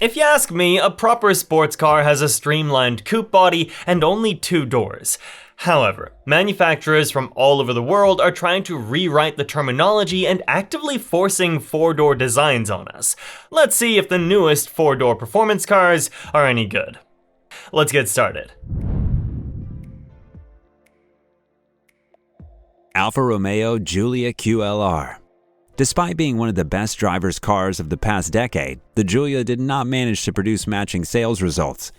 If you ask me, a proper sports car has a streamlined coupe body and only 2 doors. However, manufacturers from all over the world are trying to rewrite the terminology and actively forcing 4-door designs on us. Let's see if the newest 4-door performance cars are any good. Let's get started. Alfa Romeo Giulia QLR. Despite being one of the best driver's cars of the past decade, the Giulia did not manage to produce matching sales results.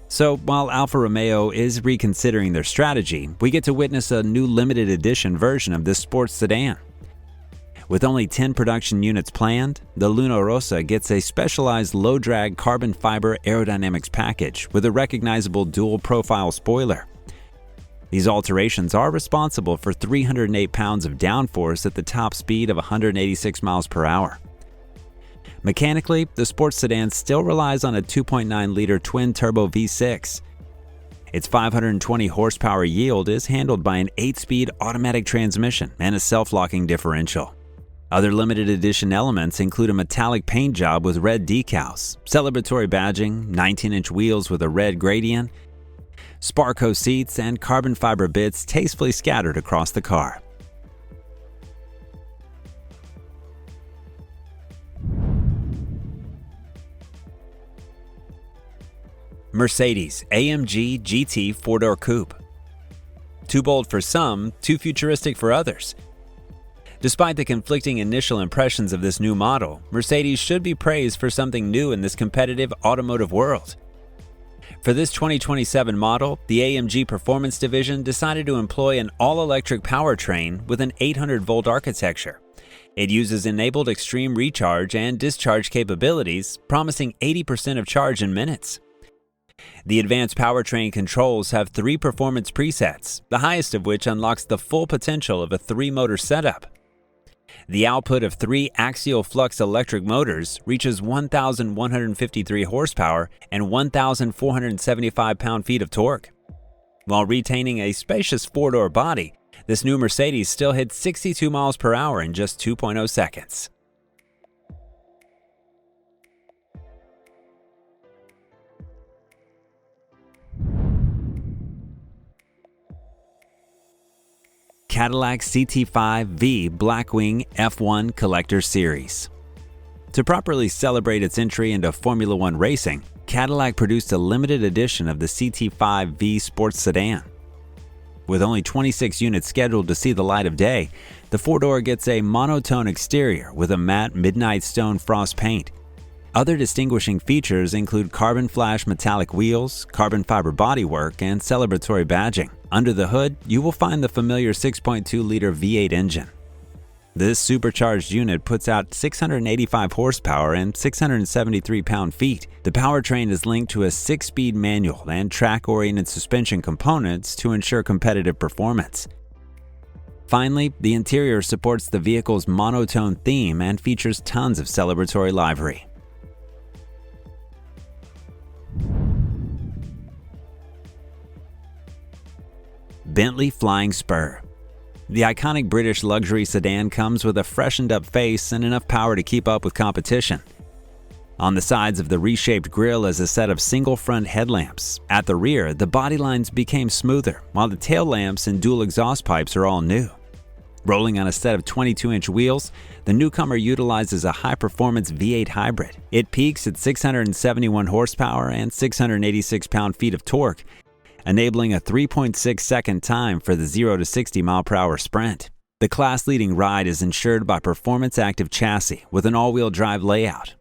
So, while Alfa Romeo is reconsidering their strategy, we get to witness a new limited edition version of this sports sedan. With only 10 production units planned, the Luna Rossa gets a specialized low-drag carbon fiber aerodynamics package with a recognizable dual-profile spoiler. These alterations are responsible for 308 pounds of downforce at the top speed of 186 miles per hour. Mechanically, the sports sedan still relies on a 2.9-liter twin-turbo V6. Its 520 horsepower yield is handled by an 8-speed automatic transmission and a self-locking differential. Other limited edition elements include a metallic paint job with red decals, celebratory badging, 19-inch wheels with a red gradient, Sparco seats, and carbon fiber bits tastefully scattered across the car. Mercedes-AMG GT 4-door coupe. Too bold for some, too futuristic for others. Despite the conflicting initial impressions of this new model, Mercedes should be praised for something new in this competitive automotive world. For this 2027 model, the AMG Performance Division decided to employ an all-electric powertrain with an 800-volt architecture. It uses enabled extreme recharge and discharge capabilities, promising 80% of charge in minutes. The advanced powertrain controls have 3 performance presets, the highest of which unlocks the full potential of a 3-motor setup. The output of 3 axial flux electric motors reaches 1,153 horsepower and 1,475 pound-feet of torque. While retaining a spacious 4-door body, this new Mercedes still hits 62 miles per hour in just 2.0 seconds. Cadillac CT5V Blackwing F1 Collector Series. To properly celebrate its entry into Formula One racing, Cadillac produced a limited edition of the CT5V sports sedan. With only 26 units scheduled to see the light of day, the 4-door gets a monotone exterior with a matte midnight stone frost paint. Other distinguishing features include carbon flash metallic wheels, carbon fiber bodywork, and celebratory badging. Under the hood, you will find the familiar 6.2-liter V8 engine. This supercharged unit puts out 685 horsepower and 673 pound-feet. The powertrain is linked to a 6-speed manual and track-oriented suspension components to ensure competitive performance. Finally, the interior supports the vehicle's monotone theme and features tons of celebratory livery. Bentley Flying Spur. The iconic British luxury sedan comes with a freshened-up face and enough power to keep up with competition. On the sides of the reshaped grille is a set of single front headlamps. At the rear, the body lines became smoother, while the tail lamps and dual exhaust pipes are all new. Rolling on a set of 22-inch wheels, the newcomer utilizes a high-performance V8 hybrid. It peaks at 671 horsepower and 686 pound-feet of torque, enabling a 3.6-second time for the 0 to 60 mile-per-hour sprint. The class-leading ride is ensured by performance-active chassis with an all-wheel drive layout,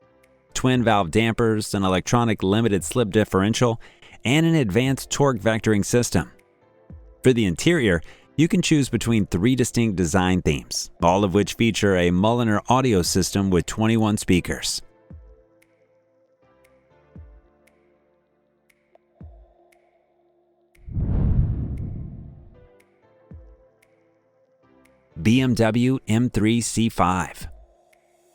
twin-valve dampers, an electronic limited-slip differential, and an advanced torque vectoring system. For the interior, you can choose between 3 distinct design themes, all of which feature a Mulliner audio system with 21 speakers. BMW M3 C5.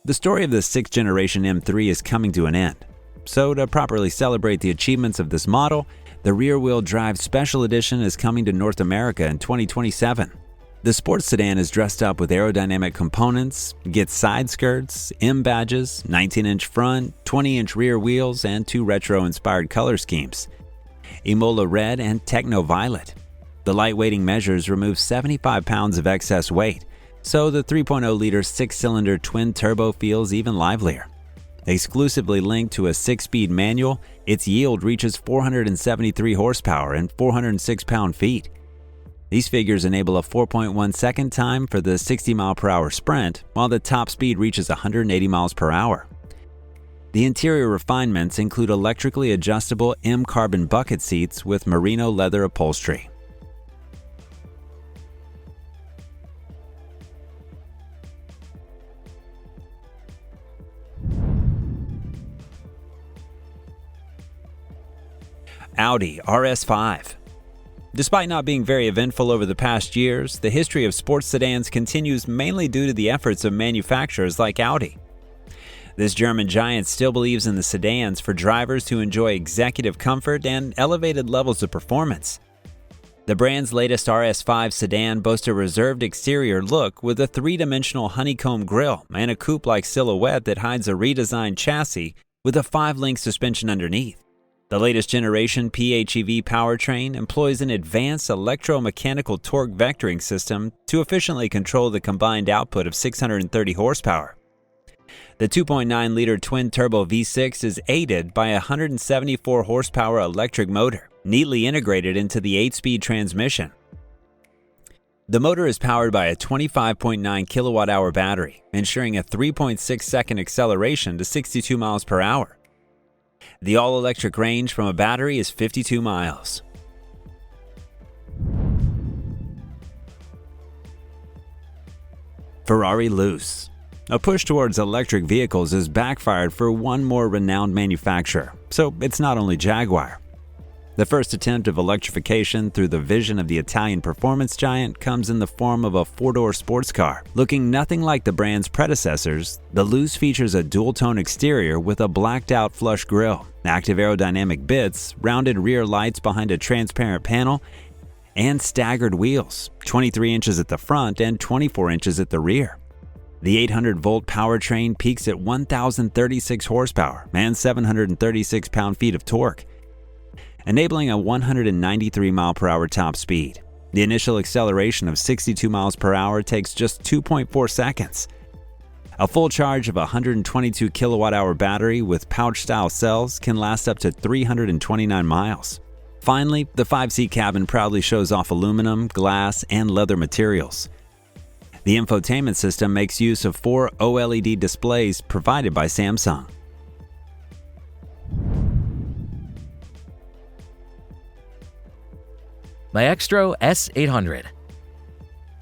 The story of the 6th generation M3 is coming to an end. So to properly celebrate the achievements of this model, the rear-wheel drive Special Edition is coming to North America in 2027. The sports sedan is dressed up with aerodynamic components, gets side skirts, M badges, 19-inch front, 20-inch rear wheels, and 2 retro-inspired color schemes, Imola Red and Techno Violet. The lightweighting measures remove 75 pounds of excess weight, so the 3.0-liter 6-cylinder twin-turbo feels even livelier. Exclusively linked to a 6-speed manual, its yield reaches 473 horsepower and 406 pound-feet. These figures enable a 4.1 second time for the 60-mile-per-hour sprint, while the top speed reaches 180 miles per hour. The interior refinements include electrically adjustable M-carbon bucket seats with merino leather upholstery. Audi RS5. Despite not being very eventful over the past years, the history of sports sedans continues mainly due to the efforts of manufacturers like Audi. This German giant still believes in the sedans for drivers who enjoy executive comfort and elevated levels of performance. The brand's latest RS5 sedan boasts a reserved exterior look with a 3-dimensional honeycomb grille and a coupe-like silhouette that hides a redesigned chassis with a 5-link suspension underneath. The latest generation PHEV powertrain employs an advanced electromechanical torque vectoring system to efficiently control the combined output of 630 horsepower. The 2.9-liter twin-turbo V6 is aided by a 174 horsepower electric motor, neatly integrated into the 8-speed transmission. The motor is powered by a 25.9 kilowatt-hour battery, ensuring a 3.6-second acceleration to 62 miles per hour. The all-electric range from a battery is 52 miles. Ferrari Luce. A push towards electric vehicles has backfired for one more renowned manufacturer, so it's not only Jaguar. The first attempt of electrification through the vision of the Italian performance giant comes in the form of a 4-door sports car. Looking nothing like the brand's predecessors, the Luce features a dual-tone exterior with a blacked-out flush grille, active aerodynamic bits, rounded rear lights behind a transparent panel, and staggered wheels, 23 inches at the front and 24 inches at the rear. The 800-volt powertrain peaks at 1,036 horsepower and 736 pound-feet of torque, enabling a 193 mile-per-hour top speed. The initial acceleration of 62 miles per hour takes just 2.4 seconds. A full charge of a 122 kilowatt-hour battery with pouch-style cells can last up to 329 miles. Finally, the 5-seat cabin proudly shows off aluminum, glass, and leather materials. The infotainment system makes use of 4 OLED displays provided by Samsung. Maextro S800.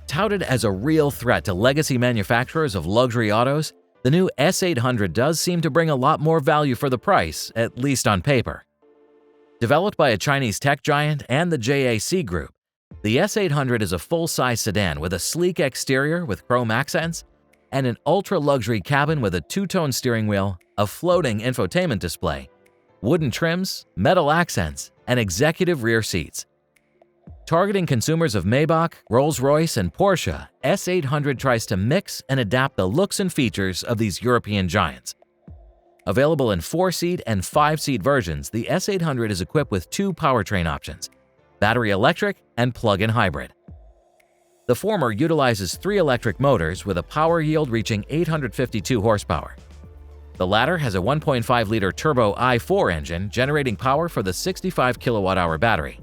Touted as a real threat to legacy manufacturers of luxury autos, the new S800 does seem to bring a lot more value for the price, at least on paper. Developed by a Chinese tech giant and the JAC Group, the S800 is a full-size sedan with a sleek exterior with chrome accents and an ultra-luxury cabin with a 2-tone steering wheel, a floating infotainment display, wooden trims, metal accents, and executive rear seats. Targeting consumers of Maybach, Rolls-Royce, and Porsche, S800 tries to mix and adapt the looks and features of these European giants. Available in 4-seat and 5-seat versions, the S800 is equipped with 2 powertrain options: battery electric and plug-in hybrid. The former utilizes 3 electric motors with a power yield reaching 852 horsepower. The latter has a 1.5-liter turbo i4 engine generating power for the 65 kilowatt-hour battery.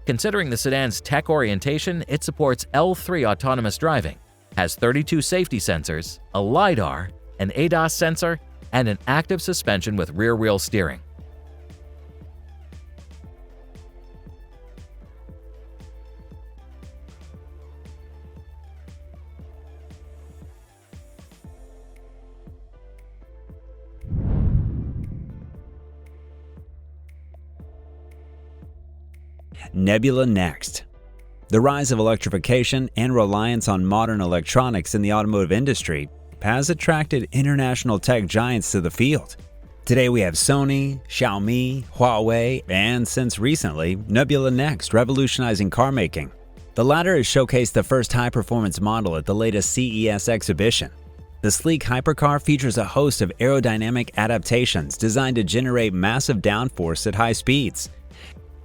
Considering the sedan's tech orientation, it supports L3 autonomous driving, has 32 safety sensors, a LiDAR, an ADAS sensor, and an active suspension with rear-wheel steering. Nebula Next. The rise of electrification and reliance on modern electronics in the automotive industry has attracted international tech giants to the field. Today we have Sony, Xiaomi, Huawei, and since recently, Nebula Next revolutionizing car making. The latter has showcased the first high-performance model at the latest CES exhibition. The sleek hypercar features a host of aerodynamic adaptations designed to generate massive downforce at high speeds.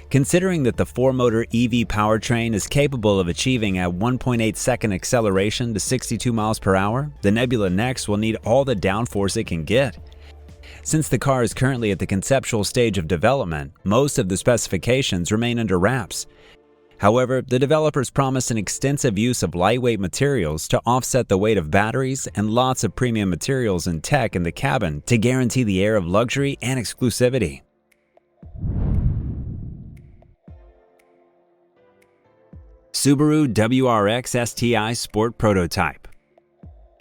Considering that the 4-motor EV powertrain is capable of achieving a 1.8-second acceleration to 62 miles per hour, the Nebula Next will need all the downforce it can get. Since the car is currently at the conceptual stage of development, most of the specifications remain under wraps. However, the developers promise an extensive use of lightweight materials to offset the weight of batteries and lots of premium materials and tech in the cabin to guarantee the air of luxury and exclusivity. Subaru WRX STI Sport Prototype.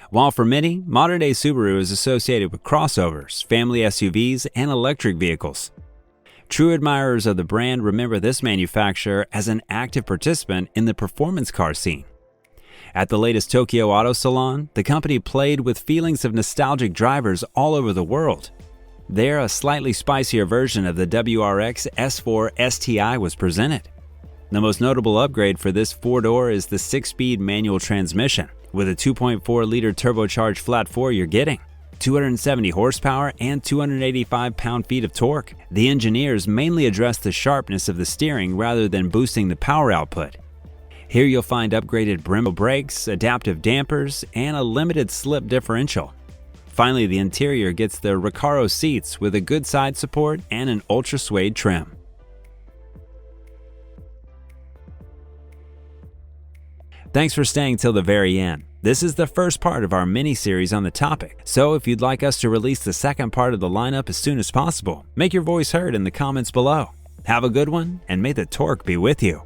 While for many, modern-day Subaru is associated with crossovers, family SUVs, and electric vehicles, true admirers of the brand remember this manufacturer as an active participant in the performance car scene. At the latest Tokyo Auto Salon, the company played with feelings of nostalgic drivers all over the world. There, a slightly spicier version of the WRX S4 STI was presented. The most notable upgrade for this four-door is the 6-speed manual transmission. With a 2.4-liter turbocharged flat 4 you're getting 270 horsepower and 285 pound-feet of torque. The engineers mainly address the sharpness of the steering rather than boosting the power output. Here you'll find upgraded Brembo brakes, adaptive dampers, and a limited slip differential. Finally, the interior gets the Recaro seats with a good side support and an ultra suede trim. Thanks for staying till the very end. This is the first part of our mini-series on the topic, so if you'd like us to release the second part of the lineup as soon as possible, make your voice heard in the comments below. Have a good one, and may the torque be with you.